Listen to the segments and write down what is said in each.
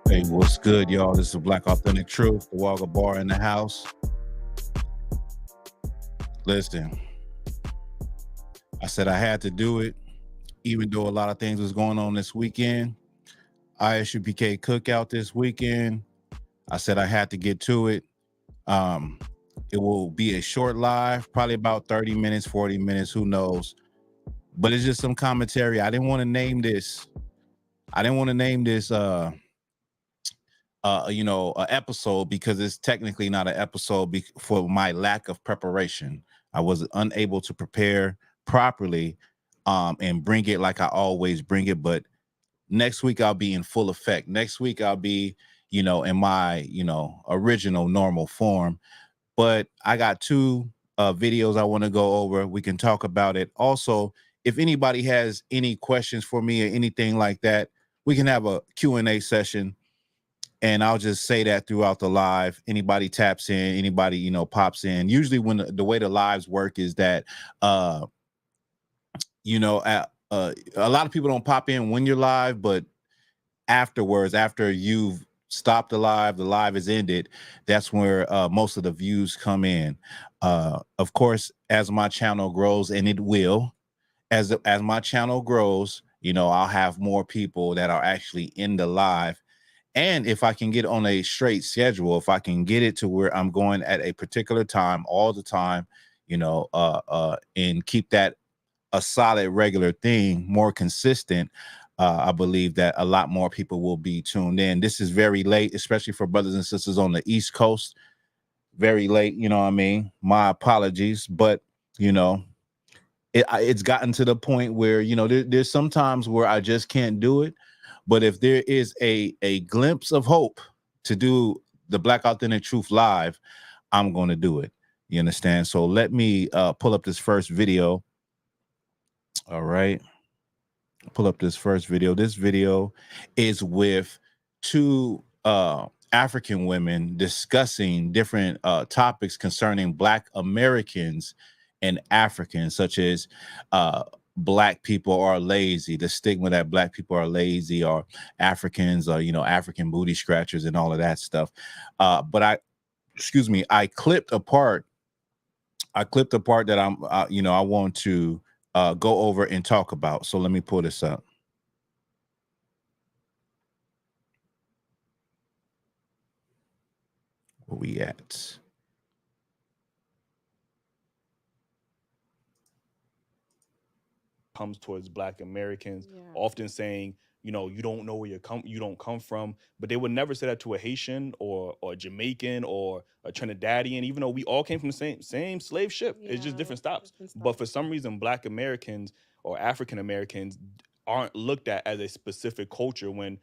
Hey, what's good, y'all? This is Black Authentic Truth, Thawahgabar in the house. Listen, I said I had to do it, even though a lot of things was going on this weekend. ISUPK cookout this weekend. I said I had to get to it. Um, it will be a short live, probably about 30 minutes, 40 minutes, who knows. But it's just some commentary. I didn't want to name this. I didn't want to name this a episode because it's technically not an episode for my lack of preparation. I was unable to prepare properly and bring it like I always bring it. But next week I'll be in full effect. Next week I'll be, in my, original normal form. But I got two videos I want to go over. We can talk about it. Also, if anybody has any questions for me or anything like that, we can have a Q&A session. And I'll just say that throughout the live. Anybody taps in, anybody, pops in. Usually when the way the lives work is that, a lot of people don't pop in when you're live, but afterwards, after you've stopped the live is ended, that's where most of the views come in. Of course, as my channel grows, and it will, as my channel grows, I'll have more people that are actually in the live. And if I can get on a straight schedule, if I can get it to where I'm going at a particular time all the time, and keep that a solid regular thing, more consistent, I believe that a lot more people will be tuned in. This is very late, especially for brothers and sisters on the East Coast. Very late, you know what I mean? My apologies, but it's gotten to the point where there's sometimes where I just can't do it. But if there is a glimpse of hope to do the Black Authentic Truth live, I'm going to do it. You understand? So let me pull up this first video. All right. Pull up this first video. This video is with two African women discussing different topics concerning Black Americans and Africans, such as Black people are lazy, the stigma that Black people are lazy, or Africans, or African booty scratchers and all of that stuff. But I clipped a part. That I want to go over and talk about. So let me pull this up. Where we at? comes towards Black Americans, Yeah. often saying, you don't know where you don't come from, but they would never say that to a Haitian or a Jamaican or a Trinidadian, even though we all came from the same slave ship. It's just Yeah. different stops. Different But stuff. for some reason, Black Americans or African Americans aren't looked at as a specific culture when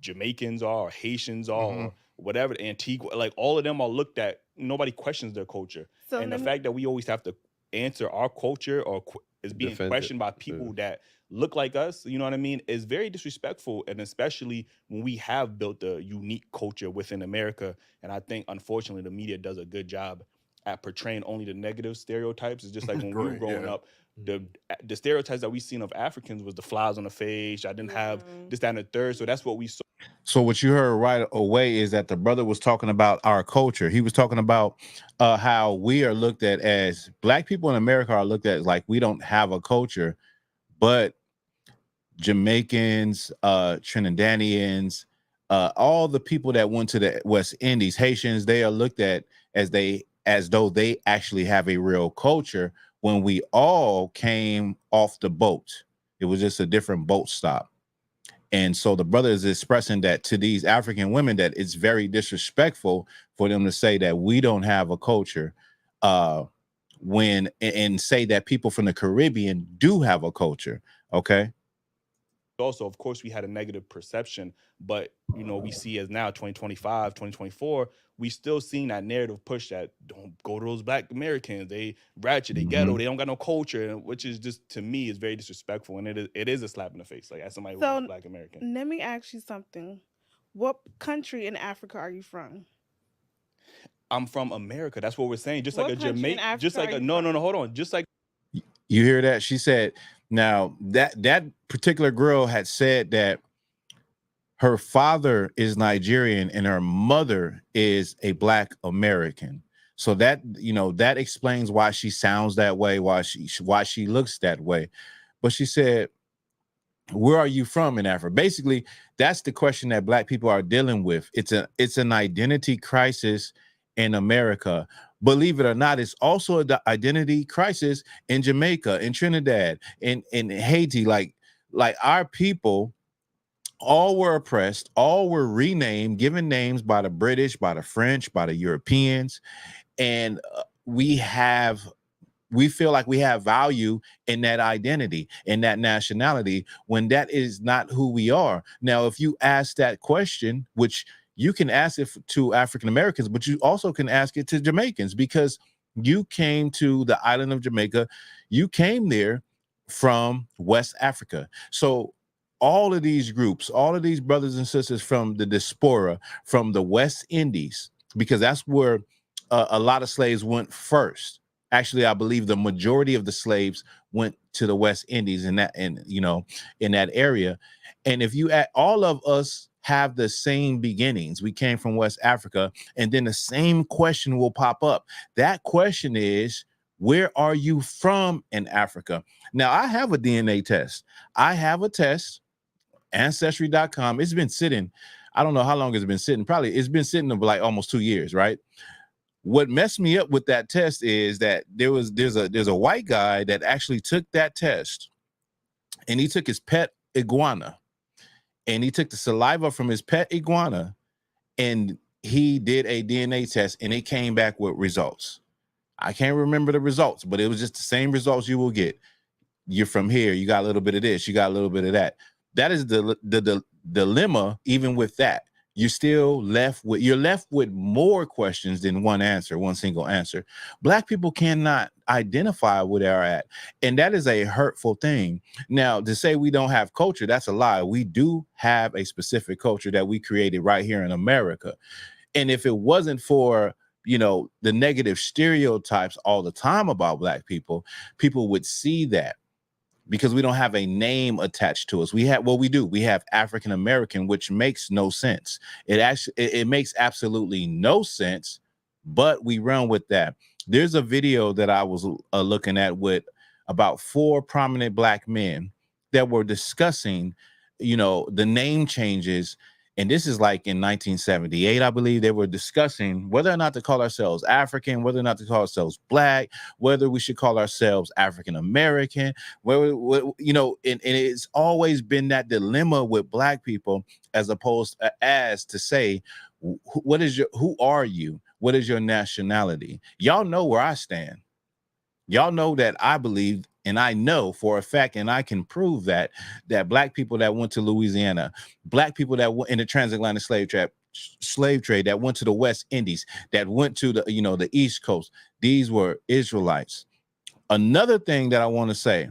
Jamaicans are, or Haitians are, Mhm. or whatever, Antigua, like all of them are looked at. Nobody questions their culture, So and the let me. fact that we always have to answer our culture or is being Defend it. questioned by people that look like us, you know what I mean, is very disrespectful, and especially when we have built a unique culture within America. And I think, unfortunately, the media does a good job at portraying only the negative stereotypes. It's just like when we were Right. growing Yeah. up, the stereotypes that we seen of Africans was the flies on the face. I didn't have Yeah. this, that, and the third. So that's what we saw. So what you heard right away is that the brother was talking about our culture. He was talking about how we are looked at as Black people in America are looked at like we don't have a culture, but Jamaicans, Trinidadians, all the people that went to the West Indies, Haitians, they are looked at as though they actually have a real culture when we all came off the boat. It was just a different boat stop. And so the brother is expressing that to these African women that it's very disrespectful for them to say that we don't have a culture, uh, when and say that people from the Caribbean do have a culture. Okay. Also, of course, we had a negative perception, but we see as now 2025, 2024, we still seeing that narrative push that don't go to those Black Americans, they ratchet, they ghetto, Mhm. they don't got no culture, which is just, to me, is very disrespectful, and it is a slap in the face, like as somebody who is So Black American. let me ask you something. What country in Africa are you from? I'm from America. That's what we're saying. Just like What a country in Jamaican, just Africa are like a you no, no, no, from? hold on. Just like You hear that? She said, now that particular girl had said that her father is Nigerian and her mother is a Black American. So that, that explains why she sounds that way, why she looks that way. But she said, where are you from in Africa? Basically, that's the question that Black people are dealing with. It's an identity crisis in America. Believe it or not, it's also an identity crisis in Jamaica, in Trinidad, in Haiti. Like our people all were oppressed, all were renamed, given names by the British, by the French, by the Europeans, and we feel like we have value in that identity, in that nationality, when that is not who we are. Now, if you ask that question, which you can ask it to African Americans, but you also can ask it to Jamaicans, because you came to the island of Jamaica, you came there from West Africa. So all of these groups, all of these brothers and sisters from the diaspora, from the West Indies, because that's where a lot of slaves went first. Actually, I believe the majority of the slaves went to the West Indies in that area. And if you add, all of us have the same beginnings. We came from West Africa, and then the same question will pop up. That question is, where are you from in Africa? Now, I have a DNA test. I have a test, ancestry.com. It's been sitting. I don't know how long it's been sitting. Probably it's been sitting for like almost 2 years, right? What messed me up with that test is that there's a white guy that actually took that test, and he took his pet iguana, and he took the saliva from his pet iguana, and he did a DNA test, and it came back with results. I can't remember the results, but it was just the same results you will get. You're from here, you got a little bit of this, you got a little bit of that. That is the dilemma. Even with that, you're left with more questions than one single answer. Black people cannot identify where they're at, and that is a hurtful thing. Now, to say we don't have culture, that's a lie. We do have a specific culture that we created right here in America. And if it wasn't for the negative stereotypes all the time about Black people, people would see that, because we don't have a name attached to us. We do. We have African American, which makes no sense. It makes absolutely no sense, but we run with that. There's a video that I was looking at with about 4 prominent Black men that were discussing, the name changes And this is like in 1978, I believe. They were discussing whether or not to call ourselves African, whether or not to call ourselves Black, whether we should call ourselves African American, and it's always been that dilemma with Black people, as opposed as to say, who are you? What is your nationality? Y'all know where I stand. Y'all know that I believe, and I know for a fact, and I can prove that Black people that went to Louisiana, Black people that went in the transatlantic slave trade, that went to the West Indies, that went to the East Coast, these were Israelites. Another thing that I want to say,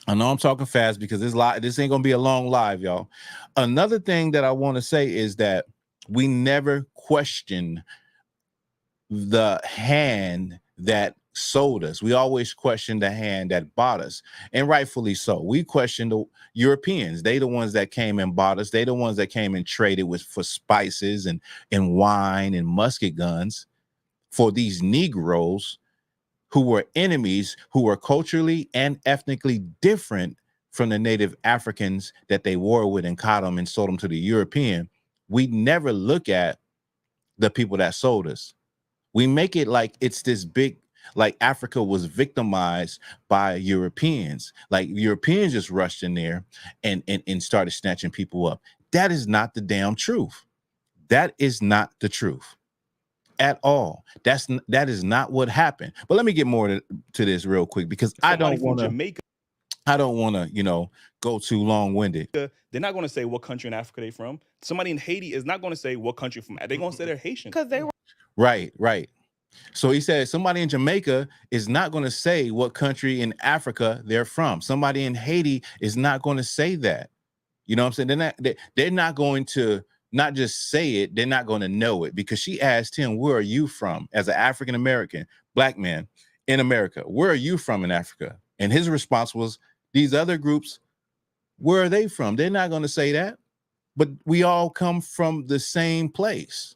I know I'm talking fast because this ain't gonna be a long live, y'all. Another thing that I want to say is that we never question the hand that sold us. We always question the hand that bought us, and rightfully so. We question the Europeans. They the ones that came and bought us. They the ones that came and traded for spices and wine and musket guns for these Negroes who were enemies, who were culturally and ethnically different from the native Africans that they war with and caught them and sold them to the European. We never look at the people that sold us. We make it like it's this big, like Africa was victimized by Europeans. Like Europeans just rushed in there and started snatching people up. That is not the damn truth. That is not the truth at all. That is not what happened. But let me get more to this real quick, because I don't want to go too long-winded. They're not going to say what country in Africa they're from. Somebody in Haiti is not going to say what country from. They're going to say they're Haitian. Because they were right. So he said somebody in Jamaica is not going to say what country in Africa they're from. Somebody in Haiti is not going to say that. You know what I'm saying? They're not going to not just say it, they're not going to know it, because she asked him, where are you from? As an African American Black man in America, where are you from in Africa? And his response was, these other groups, where are they from? They're not going to say that, but we all come from the same place.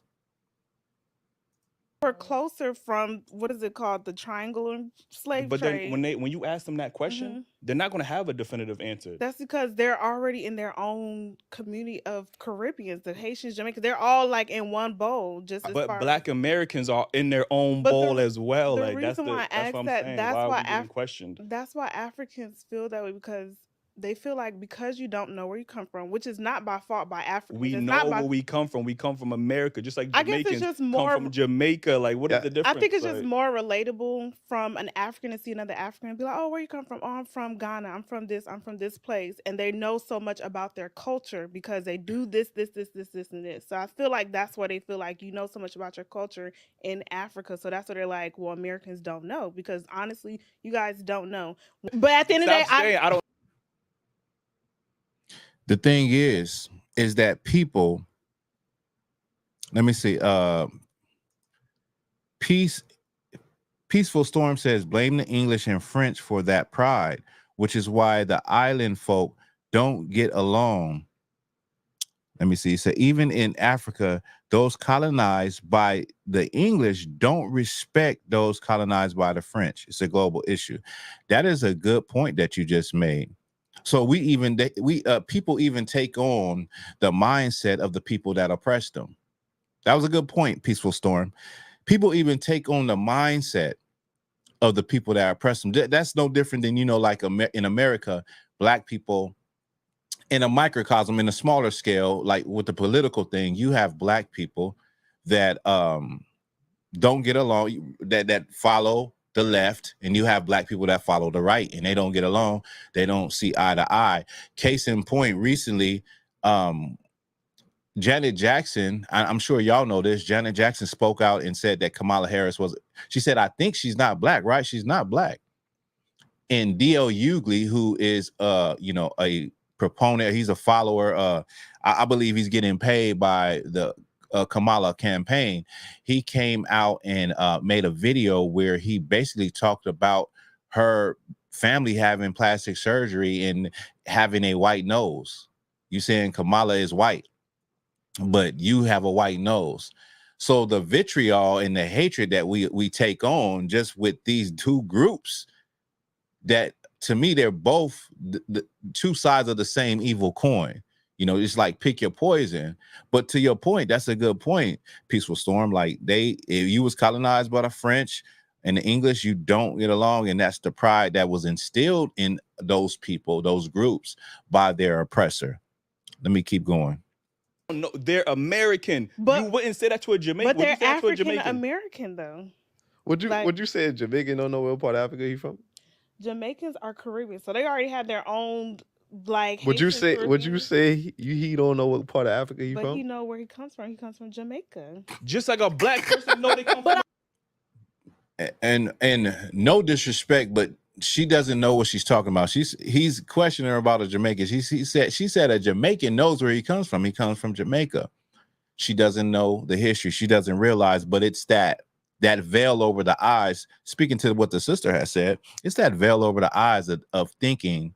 closer from, what is it called, the triangular slave But trade. then when you ask them that question, they're not going to have a definitive answer. That's because they're already in their own community of Caribbeans, the Haitians, Jamaicans. They're all like in one bowl. But Black Americans are in their own bowl as well. The like reason why I asked that, that's why questioned. That's why Africans feel that way, because they feel like, because you don't know where you come from, which is not by fault by Africans. We know where we come from. We come from America, just like Jamaicans. I guess it's just more come from Jamaica. Like, what is the difference? I think it's just more relatable from an African to see another African and be like, oh, where you come from? Oh, I'm from Ghana. I'm from this place. And they know so much about their culture because they do this, and this. So I feel like that's why they feel like you know so much about your culture in Africa. So that's what they're like, well, Americans don't know, because honestly, you guys don't know. But at the end of the day, I don't. The thing is that people, let me see, Peaceful Storm says, blame the English and French for that pride, which is why the island folk don't get along. Let me see. So even in Africa, those colonized by the English don't respect those colonized by the French. It's a global issue. That is a good point that you just made. So people even take on the mindset of the people that oppressed them. That was a good point, Peaceful Storm. People even take on the mindset of the people that oppress them. That's no different than, like in America, Black people in a microcosm, in a smaller scale, like with the political thing, you have Black people that don't get along, that follow the left, and you have Black people that follow the right, and they don't get along. They don't see eye to eye. Case in point, recently, Janet Jackson, I'm sure y'all know this, Janet Jackson spoke out and said that Kamala Harris she said, I think she's not Black, right? She's not Black. And D.L. Hughley, who is, a proponent, he's a follower, I believe he's getting paid by the Kamala campaign. He came out and made a video where he basically talked about her family having plastic surgery and having a white nose. You saying Kamala is white, but you have a white nose. So the vitriol and the hatred that we take on just with these two groups, that to me, they're both the two sides of the same evil coin. You know, it's like pick your poison. But to your point, that's a good point, Peaceful Storm. Like if you was colonized by the French and the English, you don't get along. And that's the pride that was instilled in those people, those groups, by their oppressor. Let me keep going. No, they're American. But- you wouldn't say that to a Jamaican. But they're Would you say that to a African Jamaican? American though. Would you Like- say a Jamaican don't know what part of Africa he from? Jamaicans are Caribbean, so they already have their own like. Would you Haitian say Caribbean. he don't know what part of Africa he But from? he know where he comes from. He comes from Jamaica. Just like a black person know they come from. And no disrespect, but she doesn't know what she's talking about. He's questioning her about a Jamaican. She said a Jamaican knows where he comes from. He comes from Jamaica. She doesn't know the history. She doesn't realize, but it's that veil over the eyes. Speaking to what the sister has said, it's that veil over the eyes of thinking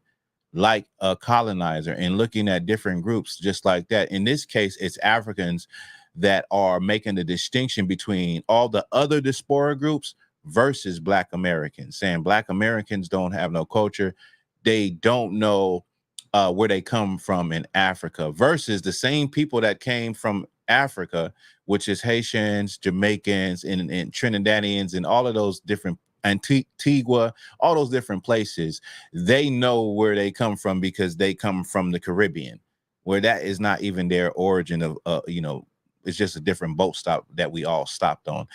like a colonizer and looking at different groups just like that. In this case, it's Africans that are making the distinction between all the other diaspora groups versus Black Americans, saying Black Americans don't have no culture. They don't know where they come from in Africa, versus the same people that came from Africa, which is Haitians, Jamaicans, and Trinidadians, and all of those different, Antigua, all those different places. They know where they come from because they come from the Caribbean, where that is not even their origin of, it's just a different boat stop that we all stopped on.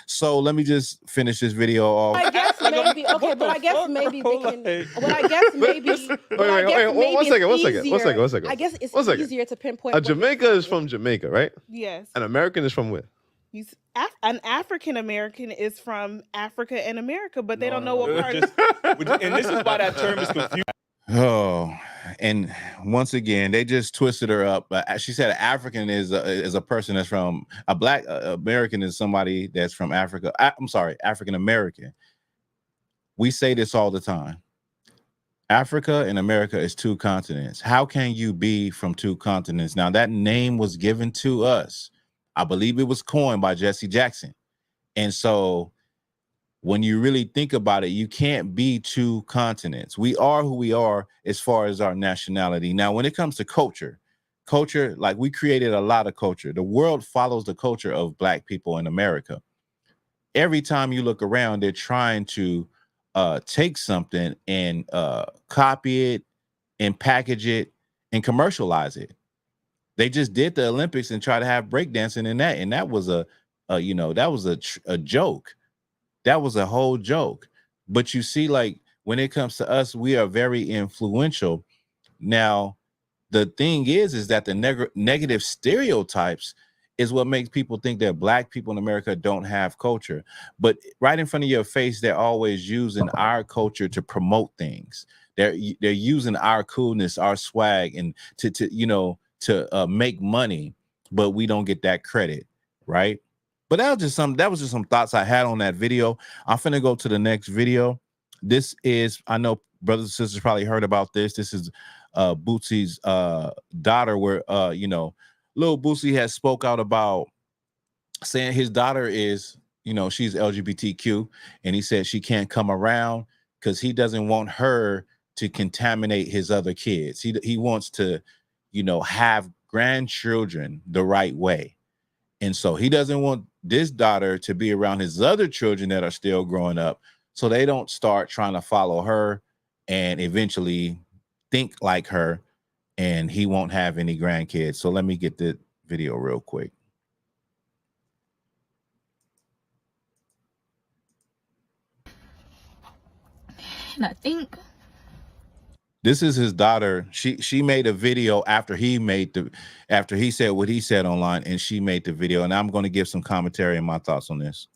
So let me just finish this video off. I guess maybe okay, but I guess maybe they can. Well, I guess maybe. Wait, one second. I guess it's 1 second. easier to pinpoint. A Jamaica is from Jamaica, right? Yes. An American is from where? An African American is from Africa and America, but they don't know what part. And this is why that term is confused. Oh, and once again, they just twisted her up. She said an African is a person that's from a Black American is somebody that's from Africa. I'm sorry, African American. We say this all the time. Africa and America is two continents. How can you be from two continents? Now, that name was given to us. I believe it was coined by Jesse Jackson. And so when you really think about it, you can't be two continents. We are who we are as far as our nationality. Now, when it comes to culture, like we created a lot of culture. The world follows the culture of Black people in America. Every time you look around, they're trying to take something and copy it and package it and commercialize it. They just did the Olympics and try to have breakdancing in that. And that was a joke. That was a whole joke. But you see, like, when it comes to us, we are very influential. Now, the thing is that the negative stereotypes is what makes people think that Black people in America don't have culture. But right in front of your face, they're always using our culture to promote things. They're using our coolness, our swag, and to make money, but we don't get that credit, right? But that was just some thoughts I had on that video. I'm finna go to the next video. This is, I know brothers and sisters probably heard about this. This is Bootsy's daughter, where little Bootsy has spoke out about saying his daughter is, she's LGBTQ, and he said she can't come around because he doesn't want her to contaminate his other kids. He wants to, have grandchildren the right way. And so he doesn't want this daughter to be around his other children that are still growing up, so they don't start trying to follow her and eventually think like her, and he won't have any grandkids. So let me get the video real quick. And I think this is his daughter. She made a video after he said what he said online, and she made the video. And I'm going to give some commentary and my thoughts on this.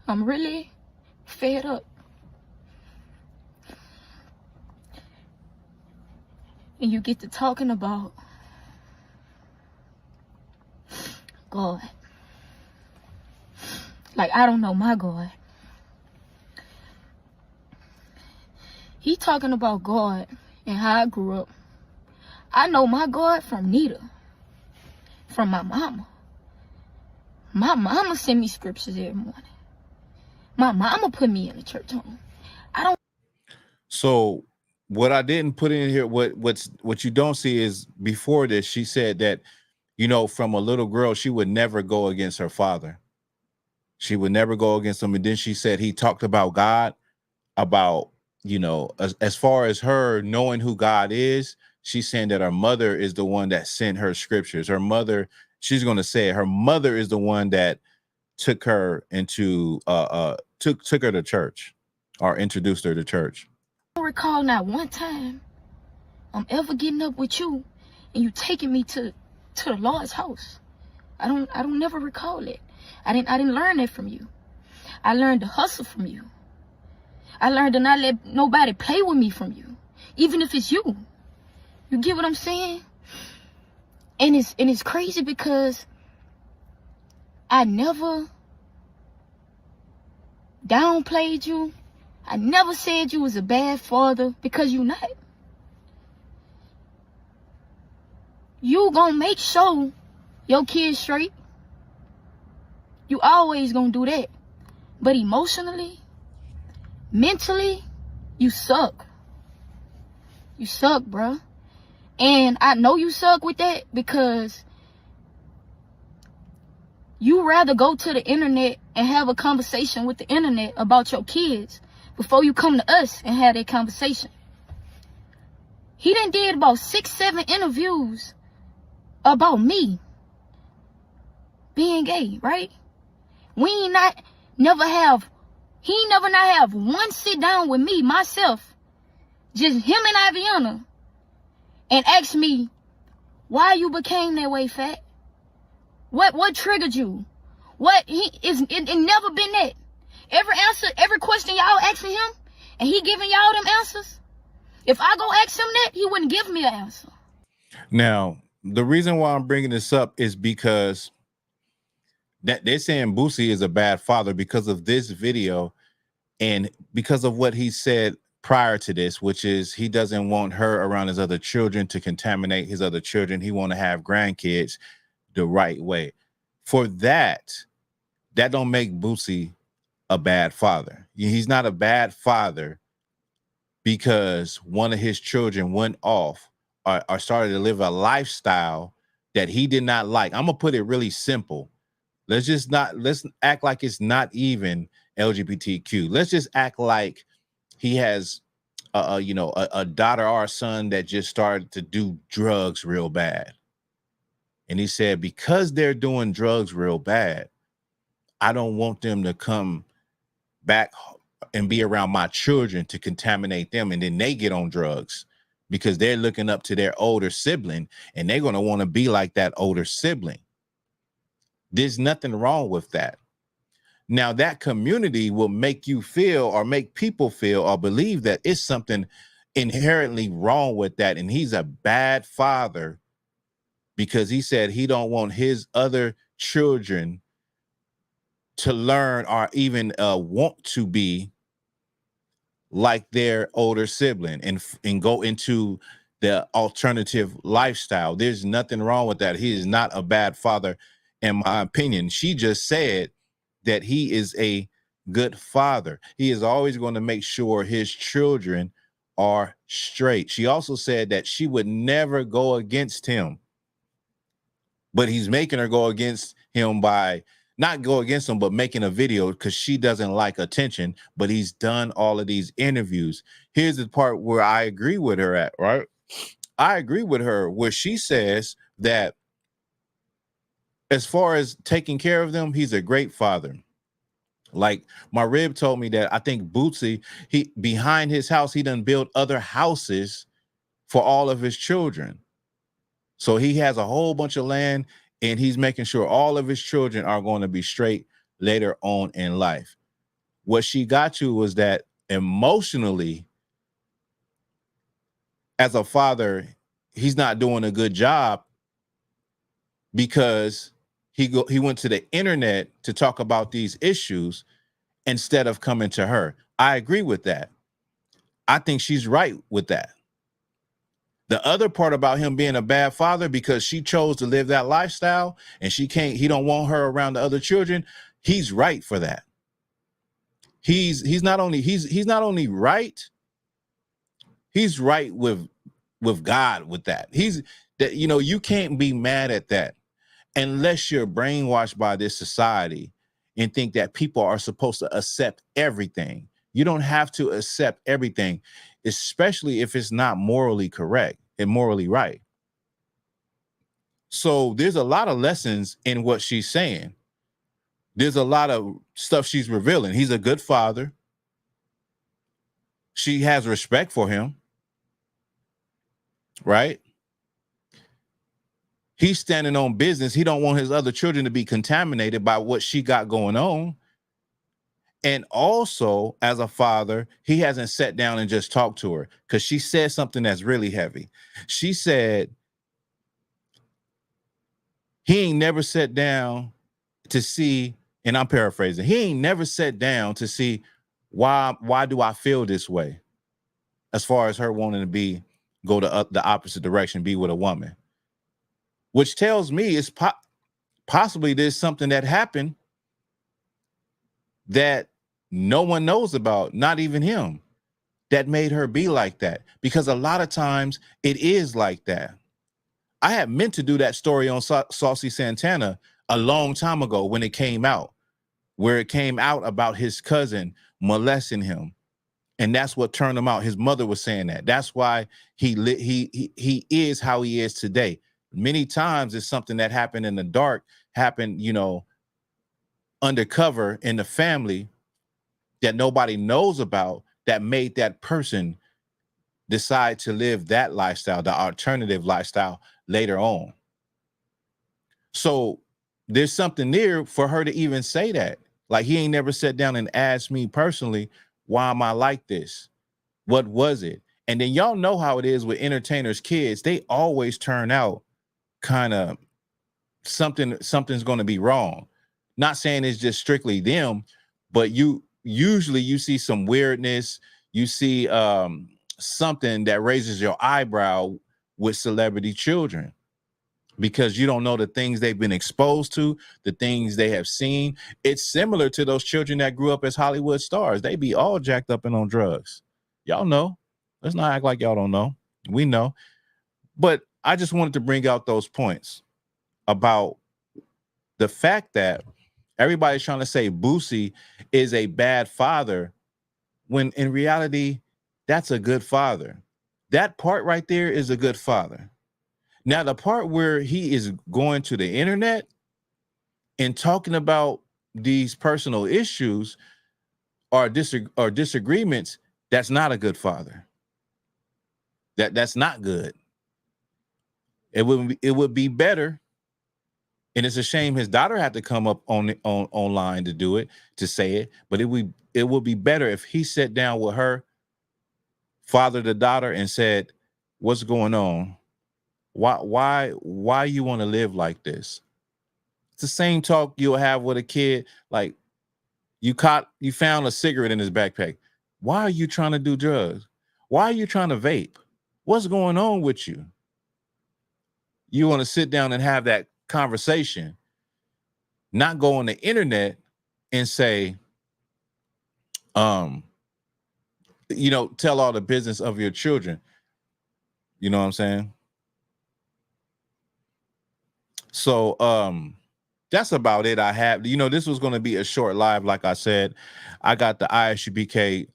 I'm really fed up. And you get to talking about God. Like, I don't know my God. He talking about God and how I grew up. I know my God from Nita, from my mama. My mama sent me scriptures every morning. My mama put me in the church home. So what I didn't put in here, what you don't see is before this, she said that, you know, from a little girl, she would never go against her father. She would never go against him. And then she said he talked about God, about, you know, as far as her knowing who God is, she's saying that her mother is the one that sent her scriptures. Her mother, she's going to say it, her mother is the one that took her into took her to church or introduced her to church. I don't recall not one time I'm ever getting up with you and you taking me to the Lord's house. I don't never recall it. I didn't learn that from you. I learned to hustle from you. I learned to not let nobody play with me from you, even if it's you. You get what I'm saying? And it's crazy because I never downplayed you. I never said you was a bad father, because you not. You gonna make sure your kids straight. You always gonna do that. But emotionally, mentally, you suck. You suck, bruh. And I know you suck with that because you rather go to the internet and have a conversation with the internet about your kids before you come to us and have that conversation. He done did about 6-7 interviews about me being gay, right? He never not have one sit down with me, myself, just him and Aviana, and ask me why you became that way, Fat. What triggered you? It never been that. Every question y'all asking him, and he giving y'all them answers. If I go ask him that, he wouldn't give me an answer. Now, the reason why I'm bringing this up is because that they're saying Boosie is a bad father because of this video and because of what he said prior to this, which is he doesn't want her around his other children to contaminate his other children. He want to have grandkids the right way. For that don't make Boosie a bad father. He's not a bad father because one of his children went off or started to live a lifestyle that he did not like. I'm gonna put it really simple. Let's act like it's not even LGBTQ. Let's just act like he has a daughter or a son that just started to do drugs real bad. And he said, because they're doing drugs real bad, I don't want them to come back and be around my children to contaminate them. And then they get on drugs because they're looking up to their older sibling and they're going to want to be like that older sibling. There's nothing wrong with that. Now, that community will make you feel or make people feel or believe that it's something inherently wrong with that. And he's a bad father because he said he don't want his other children to learn or even want to be like their older sibling and go into the alternative lifestyle. There's nothing wrong with that. He is not a bad father, in my opinion. She just said that he is a good father. He is always going to make sure his children are straight. She also said that she would never go against him, but he's making her go against him by not go against him, but making a video because she doesn't like attention, but he's done all of these interviews. Here's the part where I agree with her at, right? I agree with her where she says that as far as taking care of them, he's a great father. Like my rib told me that I think Bootsy, he behind his house, he done built other houses for all of his children. So he has a whole bunch of land and he's making sure all of his children are going to be straight later on in life. What she got to was that emotionally, as a father, he's not doing a good job because he went to the internet to talk about these issues instead of coming to her. I agree with that. I think she's right with that. The other part about him being a bad father because she chose to live that lifestyle and he don't want her around the other children. He's right for that. He's not only right, He's right with God with that. He's that, you know, you can't be mad at that unless you're brainwashed by this society and think that people are supposed to accept everything. You don't have to accept everything, especially if it's not morally correct and morally right. So there's a lot of lessons in what she's saying. There's a lot of stuff she's revealing. He's a good father. She has respect for him, right? He's standing on business. He don't want his other children to be contaminated by what she got going on. And also, as a father, he hasn't sat down and just talked to her, because she said something that's really heavy. She said he ain't never sat down to see, and I'm paraphrasing, he ain't never sat down to see why do I feel this way, as far as her wanting to go the opposite direction, be with a woman, which tells me it's possibly there's something that happened that no one knows about, not even him, that made her be like that. Because a lot of times it is like that. I had meant to do that story on Saucy Santana a long time ago when it came out, where it came out about his cousin molesting him. And that's what turned him out. His mother was saying that. That's why he is how he is today. Many times it's something that happened in the dark, happened, you know, undercover in the family that nobody knows about, that made that person decide to live that lifestyle, the alternative lifestyle later on. So there's something there for her to even say that. Like, he ain't never sat down and asked me personally, why am I like this? What was it? And then y'all know how it is with entertainers' kids. They always turn out kind of something's going to be wrong. Not saying it's just strictly them, but usually you see some weirdness. You see something that raises your eyebrow with celebrity children, because you don't know the things they've been exposed to, the things they have seen. It's similar to those children that grew up as Hollywood stars. They be all jacked up and on drugs. Y'all know. Let's not act like y'all don't know. We know. But I just wanted to bring out those points about the fact that everybody's trying to say Boosie is a bad father, when in reality, that's a good father. That part right there is a good father. Now, the part where he is going to the internet and talking about these personal issues or disagreements, that's not a good father. That's not good. It would be better. And it's a shame his daughter had to come up online to do it, to say it. But it would be better if he sat down with her, father to daughter, and said, "What's going on? Why you want to live like this?" It's the same talk you'll have with a kid. Like, you found a cigarette in his backpack. Why are you trying to do drugs? Why are you trying to vape? What's going on with you? You want to sit down and have that conversation, not go on the internet and say, tell all the business of your children. You know what I'm saying? So that's about it. I have, this was going to be a short live. Like I said, I got the ISUBK.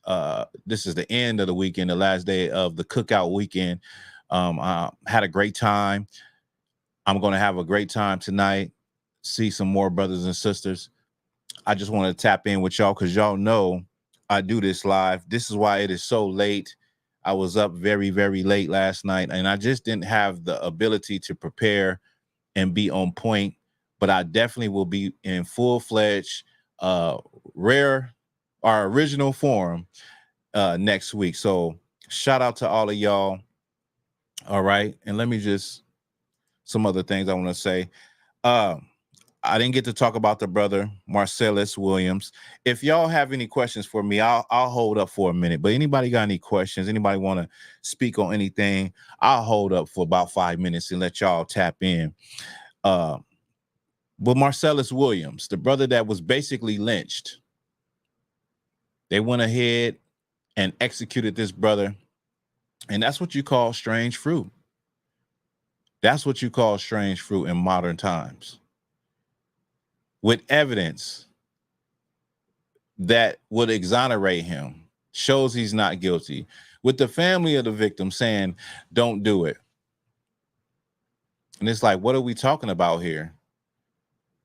This is the end of the weekend, the last day of the cookout weekend. I had a great time. I'm going to have a great time tonight. See some more brothers and sisters. I just want to tap in with y'all, because y'all know I do this live. This is why it is so late. I was up very, very late last night, and I just didn't have the ability to prepare and be on point. But I definitely will be in full-fledged, our original form next week. So shout out to all of y'all. All right. And let me some other things I want to say. I didn't get to talk about the brother Marcellus Williams. If y'all have any questions for me, I'll hold up for a minute. But anybody got any questions? Anybody want to speak on anything? I'll hold up for about 5 minutes and let y'all tap in. But Marcellus Williams, the brother that was basically lynched, they went ahead and executed this brother And that's what you call strange fruit. That's what you call strange fruit in modern times. With evidence that would exonerate him, shows he's not guilty. With the family of the victim saying, don't do it. And it's like, what are we talking about here?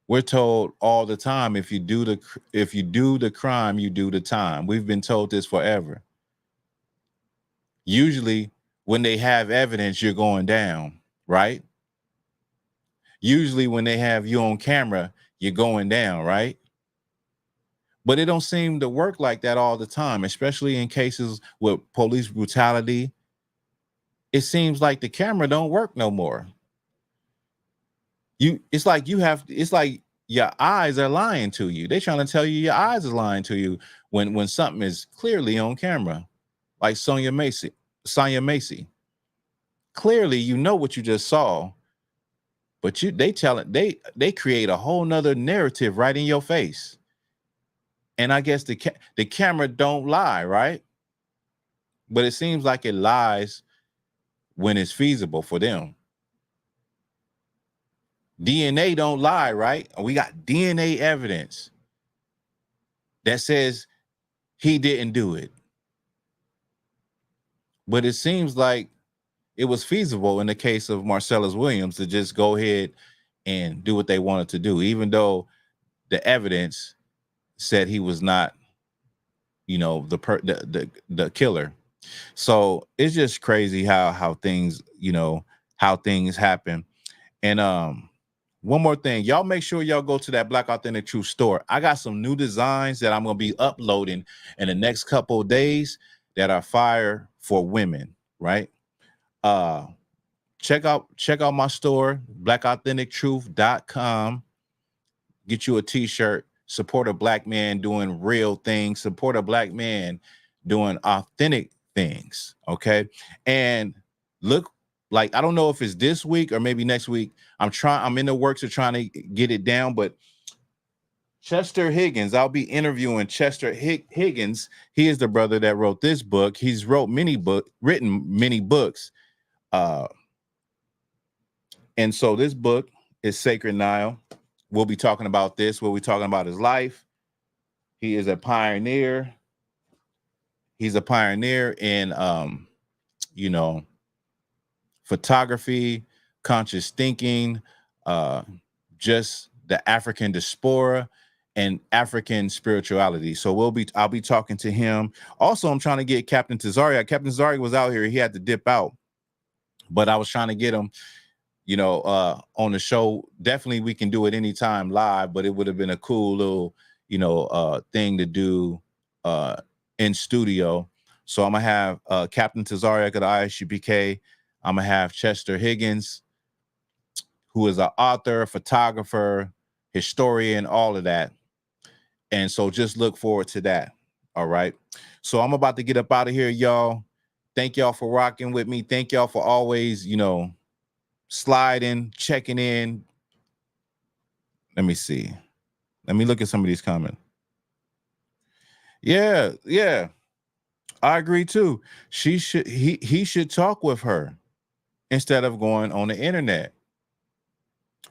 We're told all the time, if you do the crime, you do the time. We've been told this forever. Usually when they have evidence, you're going down, right? Usually when they have you on camera, you're going down, right? But it don't seem to work like that all the time, especially in cases with police brutality. It seems like the camera don't work no more. It's like your eyes are lying to you. They're trying to tell you your eyes are lying to you when something is clearly on camera, like Sonya Macy. Clearly, you know what you just saw, but they create a whole nother narrative right in your face. And I guess the camera don't lie, right? But it seems like it lies when it's feasible for them. DNA don't lie, right? We got DNA evidence that says he didn't do it. But it seems like it was feasible in the case of Marcellus Williams to just go ahead and do what they wanted to do, even though the evidence said he was not, the killer. So it's just crazy how things, how things happen. And one more thing, y'all make sure y'all go to that Black Authentic Truth store. I got some new designs that I'm going to be uploading in the next couple of days that are fire for women, right? Check out my store, blackauthentictruth.com. Get you a t-shirt. Support a Black man doing real things. Support a Black man doing authentic things, okay? And look, like, I don't know if it's this week or maybe next week. I'm in the works of trying to get it down, but Chester Higgins, I'll be interviewing Chester Higgins. He is the brother that wrote this book. He's written many books. And so this book is Sacred Nile. We'll be talking about this. We'll be talking about his life. He is a pioneer. He's a pioneer in, photography, conscious thinking, just the African diaspora and African spirituality. So I'll be talking to him. Also, I'm trying to get Captain Tazaria. Captain Tazaria was out here. He had to dip out, but I was trying to get him, on the show. Definitely we can do it anytime live, but it would have been a cool little, thing to do in studio. So I'm gonna have Captain Tazaria at the ISUPK. I'm gonna have Chester Higgins, who is an author, photographer, historian, all of that. And so just look forward to that. All right. So I'm about to get up out of here, y'all. Thank y'all for rocking with me. Thank y'all for always, sliding, checking in. Let me see. Let me look at some of these comments. Yeah. I agree too. He should talk with her instead of going on the internet.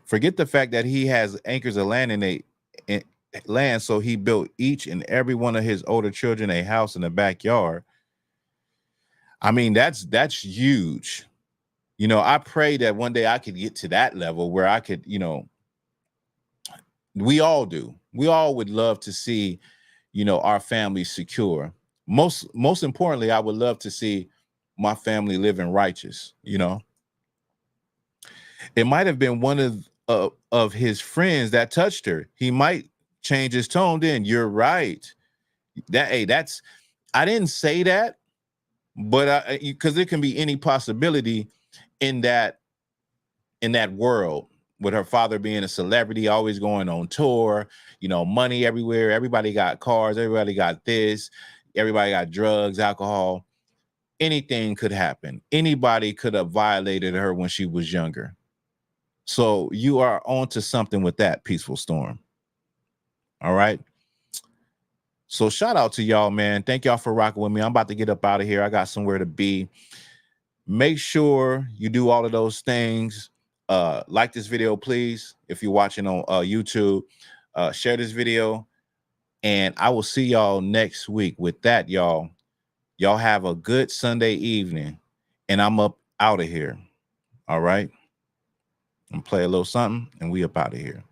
Forget the fact that he has acres of land in land, so he built each and every one of his older children a house in the backyard. I mean, that's huge. I pray that one day I could get to that level where I could, we all do. We all would love to see, our family secure. Most importantly, I would love to see my family living righteous. It might have been one of his friends that touched her. He might change his tone then. You're right. I didn't say that, but because there can be any possibility in that world, with her father being a celebrity, always going on tour, money everywhere. Everybody got cars. Everybody got this. Everybody got drugs, alcohol. Anything could happen. Anybody could have violated her when she was younger. So you are onto something with that, Peaceful Storm. All right. So shout out to y'all, man. Thank y'all for rocking with me. I'm about to get up out of here. I got somewhere to be. Make sure you do all of those things. Like this video, please. If you're watching on YouTube, share this video. And I will see y'all next week. With that, y'all have a good Sunday evening. And I'm up out of here. All right. I'm play a little something and we up out of here.